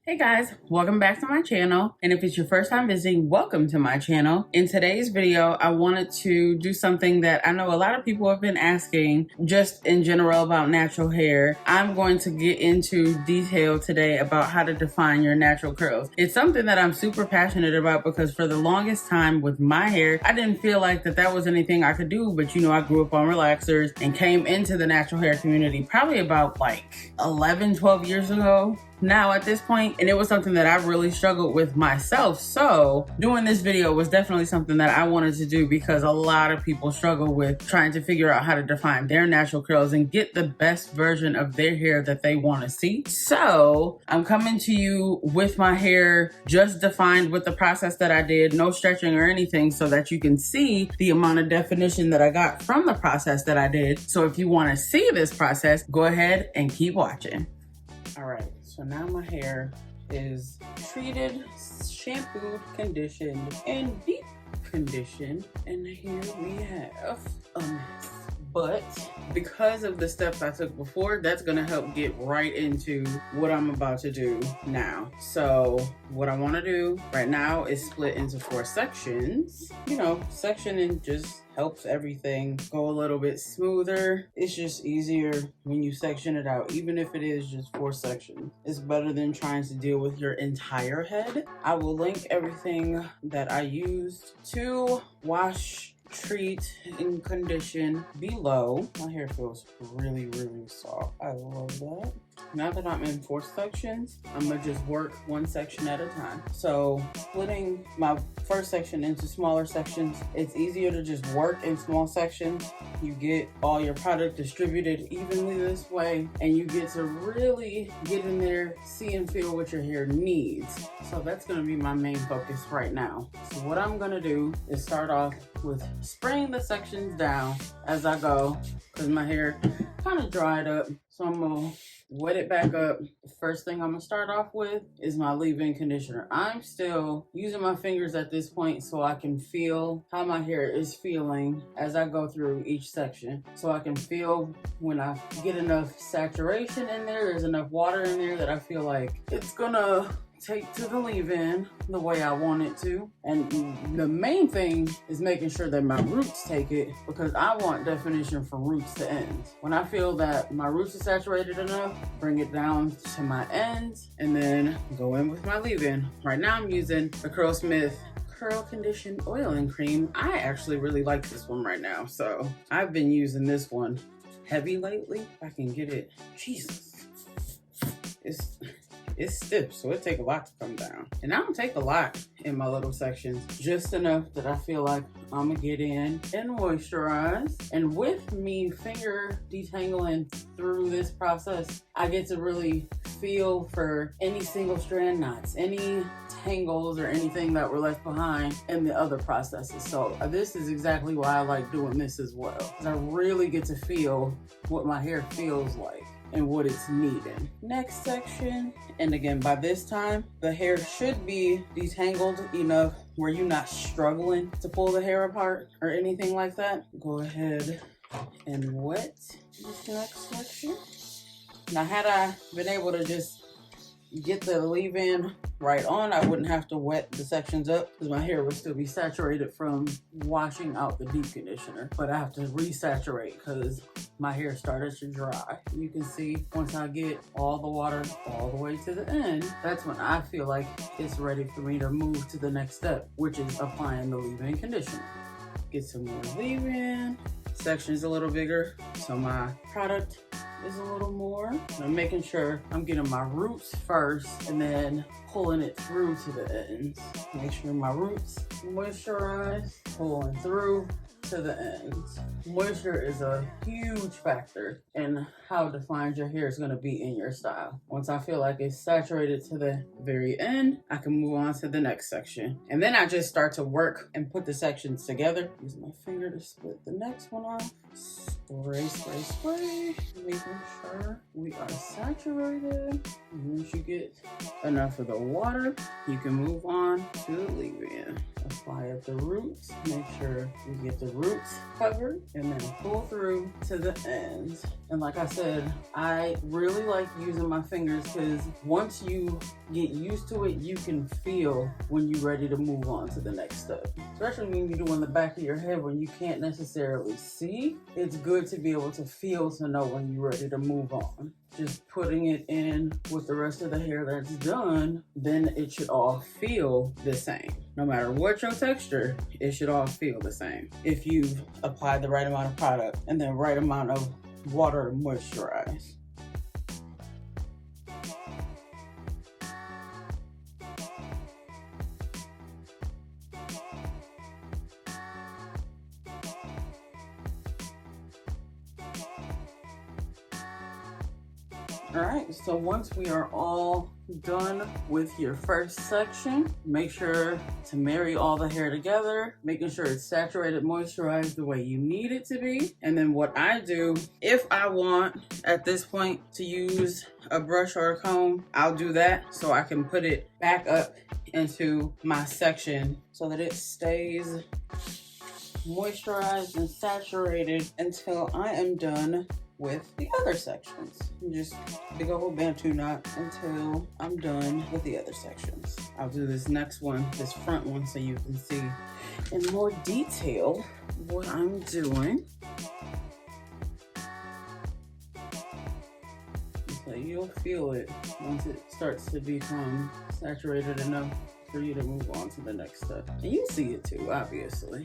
Hey guys, welcome back to my channel. And if it's your first time visiting, welcome to my channel. In today's video, I wanted to do something that I know a lot of people have been asking just in general about natural hair. I'm going to get into detail today about how to define your natural curls. It's something that I'm super passionate about because for the longest time with my hair, I didn't feel like that was anything I could do. But you know, I grew up on relaxers and came into the natural hair community probably about like 11, 12 years ago now at this point, and it was something that I really struggled with myself. So doing this video was definitely something that I wanted to do because a lot of people struggle with trying to figure out how to define their natural curls and get the best version of their hair that they want to see. So I'm coming to you with my hair just defined with the process that I did, no stretching or anything, so that you can see the amount of definition that I got from the process that I did. So if you want to see this process, go ahead and keep watching. All right, so now my hair is treated, shampooed, conditioned, and deep conditioned. And here we have a mess. But because of the steps I took before, that's gonna help get right into what I'm about to do now. So what I wanna do right now is split into 4 sections. You know, sectioning just helps everything go a little bit smoother. It's just easier when you section it out, even if it is just 4 sections. It's better than trying to deal with your entire head. I will link everything that I used to wash, treat, and condition below. My hair feels really, really soft. I love that. Now that I'm in 4 sections, I'm gonna just work 1 section at a time. So splitting my first section into smaller sections, it's easier to just work in small sections. You get all your product distributed evenly this way, and you get to really get in there, see and feel what your hair needs. So that's gonna be my main focus right now. So what I'm gonna do is start off with spraying the sections down as I go, because my hair kind of dried up. So I'm gonna wet it back up. The first thing I'm gonna start off with is my leave-in conditioner. I'm still using my fingers at this point so I can feel how my hair is feeling as I go through each section. So I can feel when I get enough saturation in there, there's enough water in there that I feel like it's gonna take to the leave-in the way I want it to. And the main thing is making sure that my roots take it, because I want definition from roots to ends. When I feel that my roots are saturated enough, bring it down to my ends and then go in with my leave-in. Right now I'm using the Curlsmith Curl Condition Oiling Cream. I actually really like this one right now, so I've been using this one heavy lately. If I can get it. Jesus, it's stiff, so it take a lot to come down. And I don't take a lot in my little sections, just enough that I feel like I'm gonna get in and moisturize. And with me finger detangling through this process, I get to really feel for any single strand knots, any tangles or anything that were left behind in the other processes. So this is exactly why I like doing this as well, because I really get to feel what my hair feels like and what it's needing. Next section, and again, by this time, the hair should be detangled enough where you're not struggling to pull the hair apart or anything like that. Go ahead and wet this next section. Now, had I been able to just get the leave-in right on, I wouldn't have to wet the sections up because my hair would still be saturated from washing out the deep conditioner. But I have to resaturate because my hair started to dry. You can see once I get all the water all the way to the end, that's when I feel like it's ready for me to move to the next step, which is applying the leave-in conditioner. Get some more leave-in. Section's a little bigger, so my product is a little more. I'm making sure I'm getting my roots first and then pulling it through to the ends. Make sure my roots moisturize, pulling through to the ends. Moisture is a huge factor in how defined your hair is going to be in your style. Once I feel like it's saturated to the very end, I can move on to the next section. And then I just start to work and put the sections together. Use my finger to split the next one off. Spray, spray, spray, making sure we are saturated. And once you get enough of the water, you can move on to the leave-in. Apply at the roots, make sure you get the roots covered, and then pull through to the ends. And like I said, I really like using my fingers because once you get used to it, you can feel when you're ready to move on to the next step. Especially when you're doing the back of your head when you can't necessarily see, it's good to be able to feel to know when you're ready to move on. Just putting it in with the rest of the hair that's done, then it should all feel the same. No matter what your texture, it should all feel the same. If you've applied the right amount of product and the right amount of water to moisturize. All right, so once we are all done with your first section, make sure to marry all the hair together, making sure it's saturated, moisturized the way you need it to be. And then what I do, if I want at this point to use a brush or a comb, I'll do that so I can put it back up into my section so that it stays moisturized and saturated until I am done with the other sections. Just big old Bantu knot until I'm done with the other sections. I'll do this next one, this front one, so you can see in more detail what I'm doing. So you'll feel it once it starts to become saturated enough for you to move on to the next step. And you see it too, obviously.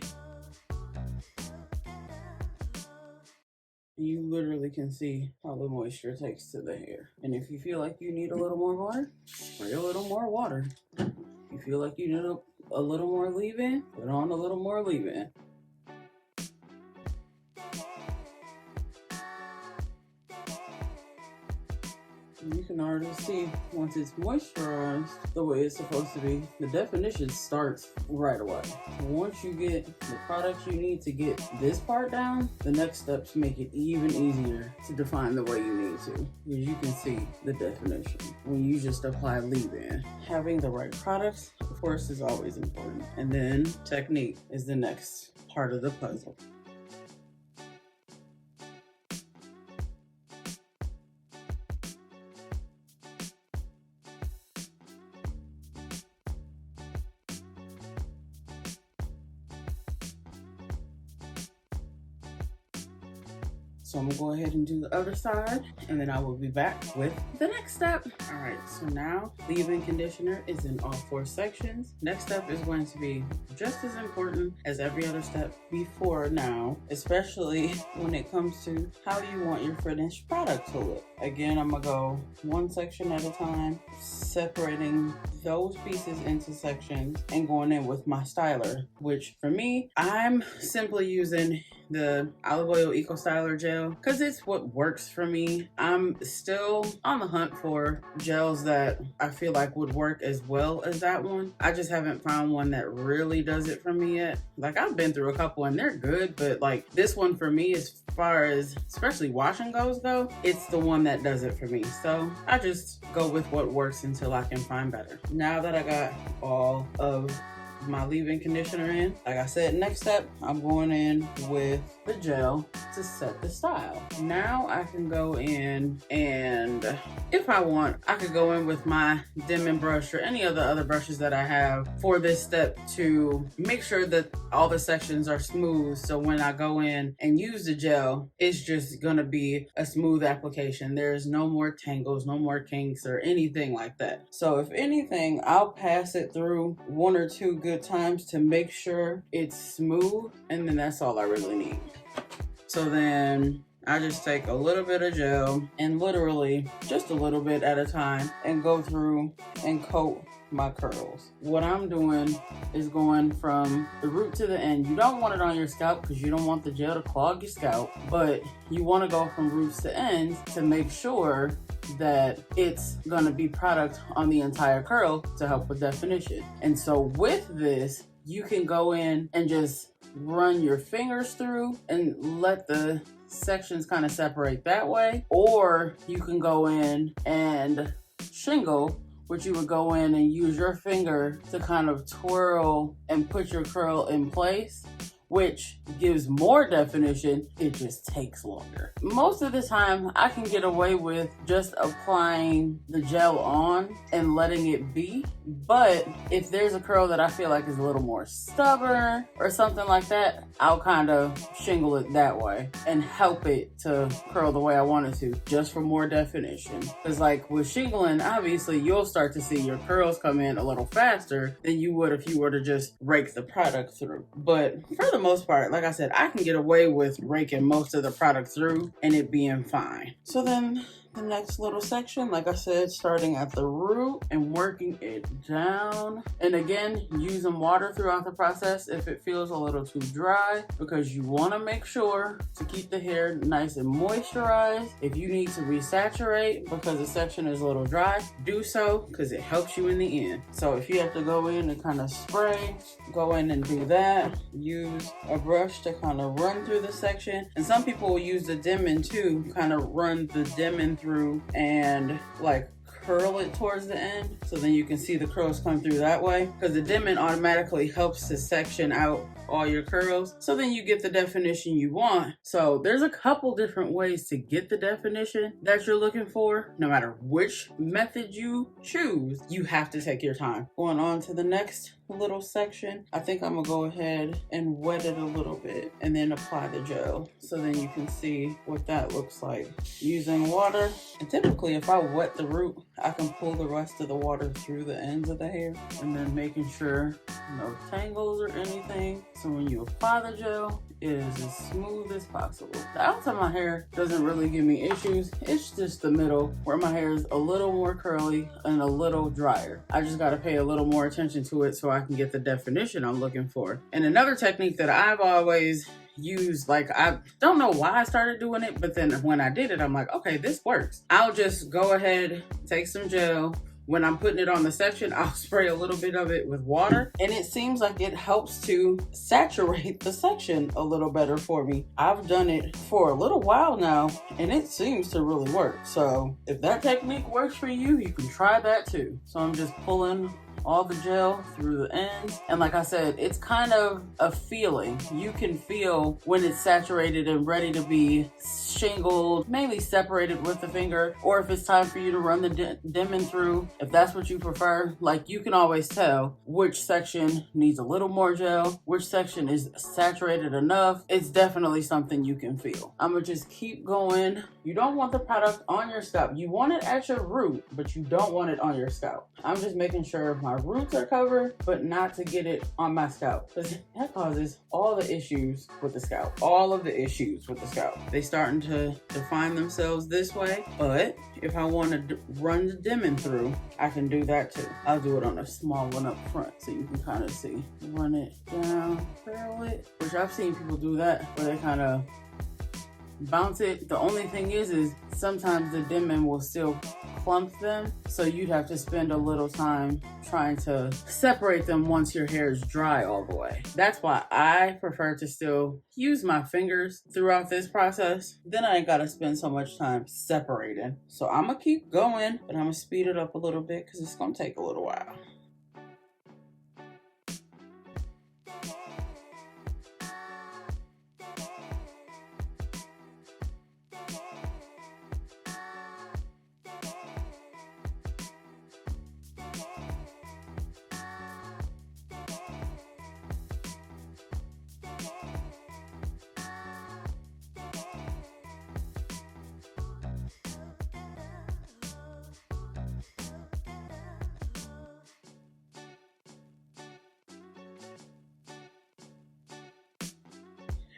You literally can see how the moisture takes to the hair. And if you feel like you need a little more water, spray a little more water. If you feel like you need a little more leave-in, put on a little more leave-in. You can already see once it's moisturized the way it's supposed to be, the definition starts right away. Once you get the products you need to get this part down, the next steps make it even easier to define the way you need to, because you can see the definition when you just apply leave-in. Having the right products, of course, is always important. And then technique is the next part of the puzzle. So I'm gonna go ahead and do the other side, and then I will be back with the next step. All right, so now leave-in conditioner is in all 4 sections. Next step is going to be just as important as every other step before now, especially when it comes to how you want your finished product to look. Again, I'm gonna go 1 section at a time, separating those pieces into sections and going in with my styler, which for me, I'm simply using the Olive Oil Eco Styler gel because it's what works for me. I'm still on the hunt for gels that I feel like would work as well as that one. I just haven't found one that really does it for me yet. Like, I've been through a couple and they're good, but like this one for me, as far as especially washing goes though, it's the one that does it for me. So I just go with what works until I can find better. Now that I got all of my leave-in conditioner in, like I said, next step, I'm going in with the gel to set the style. Now I can go in, and if I want, I could go in with my Denman brush or any of the other brushes that I have for this step to make sure that all the sections are smooth. So when I go in and use the gel, it's just gonna be a smooth application. There's no more tangles, no more kinks or anything like that. So if anything, I'll pass it through 1 or 2 good times to make sure it's smooth, and then that's all I really need. So then I just take a little bit of gel and literally just a little bit at a time and go through and coat my curls. What I'm doing is going from the root to the end. You don't want it on your scalp because you don't want the gel to clog your scalp, but you want to go from roots to ends to make sure that it's gonna be product on the entire curl to help with definition. And so with this, you can go in and just run your fingers through and let the sections kind of separate that way, or you can go in and shingle, which you would go in and use your finger to kind of twirl and put your curl in place, which gives more definition. It just takes longer. Most of the time, I can get away with just applying the gel on and letting it be. But if there's a curl that I feel like is a little more stubborn or something like that, I'll kind of shingle it that way and help it to curl the way I want it to, just for more definition. Because like with shingling, obviously you'll start to see your curls come in a little faster than you would if you were to just rake the product through. But for the most part, like I said, I can get away with raking most of the product through and it being fine. So then the next little section, like I said, starting at the root and working it down. And again, using water throughout the process if it feels a little too dry, because you want to make sure to keep the hair nice and moisturized. If you need to resaturate because the section is a little dry, do so, because it helps you in the end. So if you have to go in and kind of spray, go in and do that. Use a brush to kind of run through the section. And some people will use the Denman too, kind of run the Denman through and like curl it towards the end, so then you can see the curls come through that way, because the Denman automatically helps to section out all your curls, so then you get the definition you want. So there's a couple different ways to get the definition that you're looking for. No matter which method you choose, you have to take your time. Going on to the next little section, I think I'm gonna go ahead and wet it a little bit and then apply the gel, so then you can see what that looks like using water. And typically if I wet the root, I can pull the rest of the water through the ends of the hair, and then making sure no tangles or anything. So when you apply the gel, it is as smooth as possible. The outside of my hair doesn't really give me issues. It's just the middle where my hair is a little more curly and a little drier. I just gotta pay a little more attention to it so I can get the definition I'm looking for. And another technique that I've always used, like I don't know why I started doing it, but then when I did it, I'm like, okay, this works. I'll just go ahead, take some gel. When I'm putting it on the section, I'll spray a little bit of it with water, and it seems like it helps to saturate the section a little better for me. I've done it for a little while now, and it seems to really work. So if that technique works for you, you can try that too. So I'm just pulling all the gel through the ends, and like I said, it's kind of a feeling. You can feel when it's saturated and ready to be shingled, mainly separated with the finger, or if it's time for you to run the Denman through, if that's what you prefer. Like, you can always tell which section needs a little more gel, which section is saturated enough. It's definitely something you can feel. I'm gonna just keep going. You don't want the product on your scalp. You want it at your root, but you don't want it on your scalp. I'm just making sure my roots are covered, but not to get it on my scalp, because that causes all the issues with the scalp. All of the issues with the scalp. They starting to define themselves this way, but if I want to run the Denman through, I can do that too. I'll do it on a small one up front so you can kind of see. Run it down, curl it, which I've seen people do that, where they kind of bounce it. The only thing is sometimes the Denman will still clump them, so you'd have to spend a little time trying to separate them once your hair is dry all the way. That's why I prefer to still use my fingers throughout this process. Then I ain't gotta spend so much time separating. So I'm gonna keep going, but I'm gonna speed it up a little bit because it's gonna take a little while.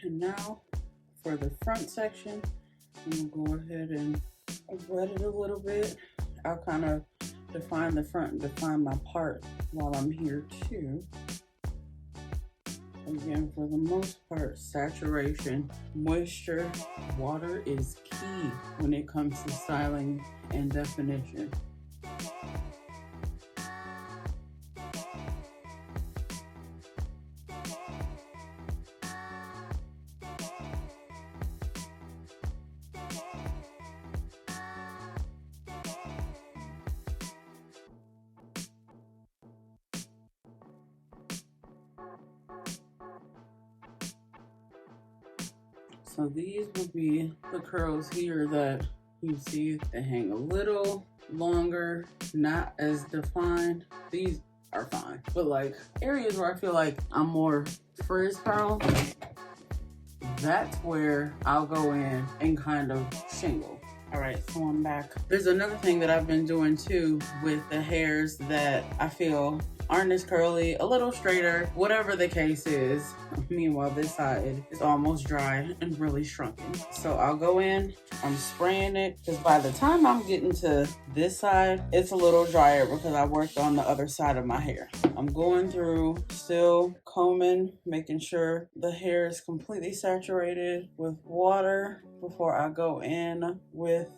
And now for the front section, I'm gonna go ahead and wet it a little bit. I'll kind of define the front and define my part while I'm here too. Again, for the most part, saturation, moisture, water is key when it comes to styling and definition. So these would be the curls here that you see. They hang a little longer, not as defined. These are fine, but like areas where I feel like I'm more frizz prone, that's where I'll go in and kind of shingle. All right, so I'm back. There's another thing that I've been doing too with the hairs that I feel aren't as curly, a little straighter, whatever the case is. Meanwhile, this side is almost dry and really shrunken. So I'll go in, I'm spraying it, because by the time I'm getting to this side, it's a little drier because I worked on the other side of my hair. I'm going through, still combing, making sure the hair is completely saturated with water before I go in with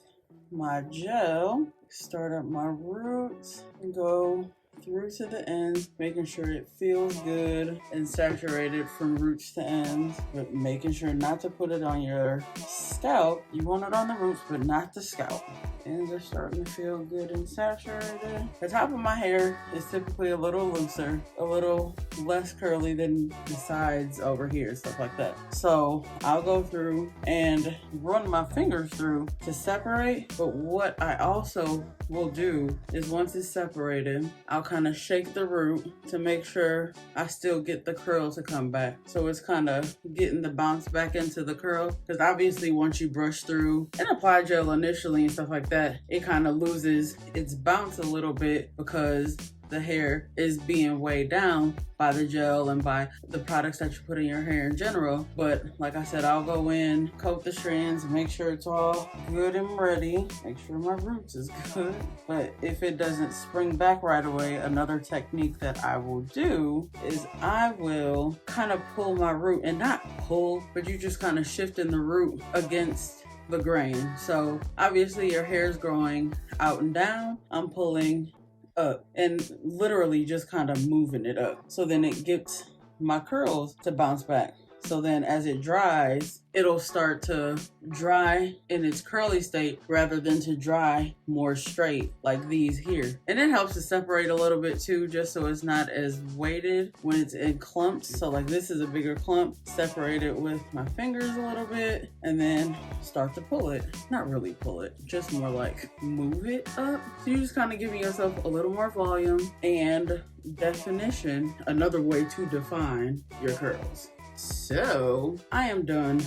my gel. Start up my roots and go through to the ends, making sure it feels good and saturated from roots to ends, but making sure not to put it on your scalp. You want it on the roots, but not the scalp. Ends are starting to feel good and saturated. The top of my hair is typically a little looser, a little less curly than the sides over here, stuff like that. So I'll go through and run my fingers through to separate, but what I also will do is once it's separated, I'll kind of shake the root to make sure I still get the curl to come back. So it's kind of getting the bounce back into the curl, because obviously once you brush through and apply gel initially and stuff like that, it kind of loses its bounce a little bit because the hair is being weighed down by the gel and by the products that you put in your hair in general. But like I said, I'll go in, coat the strands, make sure it's all good and ready, make sure my roots is good. But if it doesn't spring back right away, another technique that I will do is I will kind of pull my root, and not pull, but you just kind of shifting the root against the grain. So obviously your hair is growing out and down. I'm pulling up and literally just kind of moving it up, so then it gets my curls to bounce back. So then as it dries, it'll start to dry in its curly state rather than to dry more straight like these here. And it helps to separate a little bit too, just so it's not as weighted when it's in clumps. So like this is a bigger clump, separate it with my fingers a little bit and then start to pull it. Not really pull it, just more like move it up. So you're just kind of giving yourself a little more volume and definition, another way to define your curls. So I am done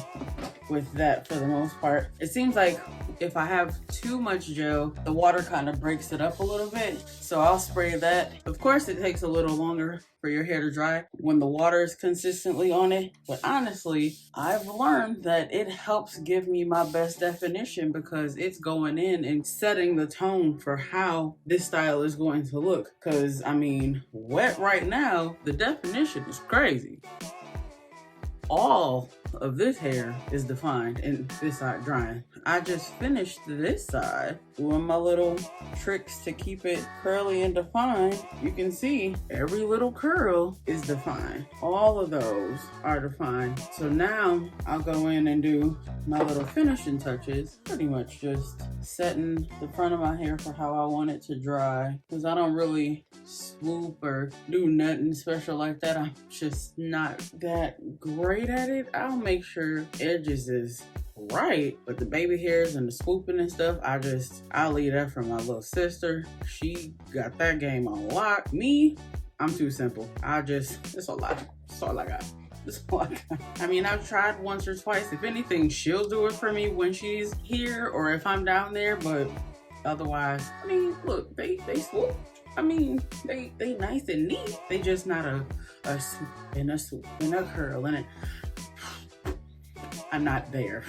with that for the most part. It seems like if I have too much gel, the water kind of breaks it up a little bit. So I'll spray that. Of course, it takes a little longer for your hair to dry when the water is consistently on it. But honestly, I've learned that it helps give me my best definition because it's going in and setting the tone for how this style is going to look. Because I mean, wet right now, the definition is crazy. All of this hair is defined and this side drying. I just finished this side doing my little tricks to keep it curly and defined. You can see every little curl is defined. All of those are defined. So now I'll go in and do my little finishing touches, pretty much just setting the front of my hair for how I want it to dry, because I don't really swoop or do nothing special like that. I'm just not that great at it. I'll make sure edges is right, but the baby hairs and the swooping and stuff, I'll leave that for my little sister. She got that game on lock. Me, I'm too simple. It's a lot. That's all I got. I mean, I've tried once or twice. If anything, she'll do it for me when she's here or if I'm down there, but otherwise, I mean, look, they swoop. I mean, they nice and neat. They just not a swoop and a swoop and a curl and I'm not there.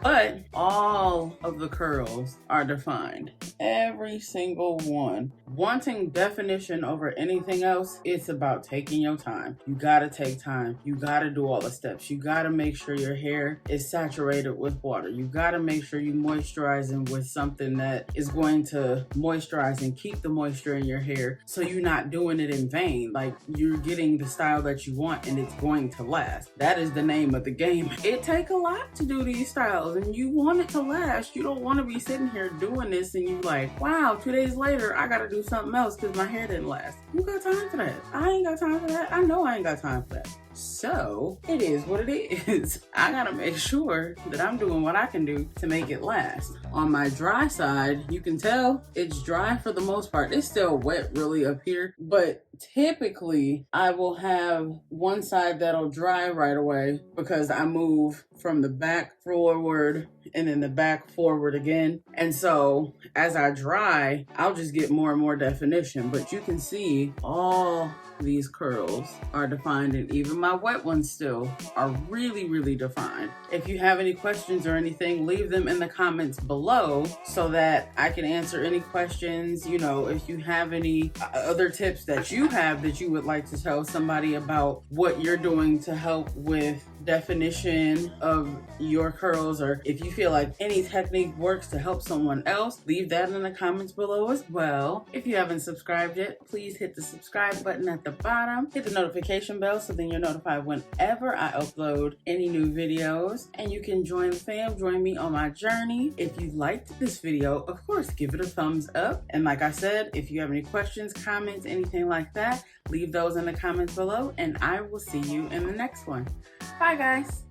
But all of the curls are defined. Every single one. Wanting definition over anything else, it's about taking your time. You gotta take time. You gotta do all the steps. You gotta make sure your hair is saturated with water. You gotta make sure you moisturizing with something that is going to moisturize and keep the moisture in your hair, so you're not doing it in vain. Like, you're getting the style that you want and it's going to last. That is the name of the game. It takes a lot to do these styles and you want it to last. You don't want to be sitting here doing this and you like, wow, 2 days later I gotta do something else because my hair didn't last. Who got time for that? I ain't got time for that. I know I ain't got time for that. So it is what it is. I gotta make sure that I'm doing what I can do to make it last. On my dry side, you can tell it's dry for the most part. It's still wet really up here, but typically I will have one side that'll dry right away because I move from the back forward and then the back forward again. And so as I dry, I'll just get more and more definition, but you can see all these curls are defined, and even my wet ones still are really defined. If you have any questions or anything, leave them in the comments below so that I can answer any questions. You know, if you have any other tips that you have that you would like to tell somebody about what you're doing to help with definition of your curls, or if you feel like any technique works to help someone else, leave that in the comments below as well. If you haven't subscribed yet, please hit the subscribe button at the bottom, hit the notification bell so then you're notified whenever I upload any new videos, and you can join the fam, join me on my journey. If you liked this video, of course, give it a thumbs up, and like I said, if you have any questions, comments, anything like that, leave those in the comments below, and I will see you in the next one. Bye guys.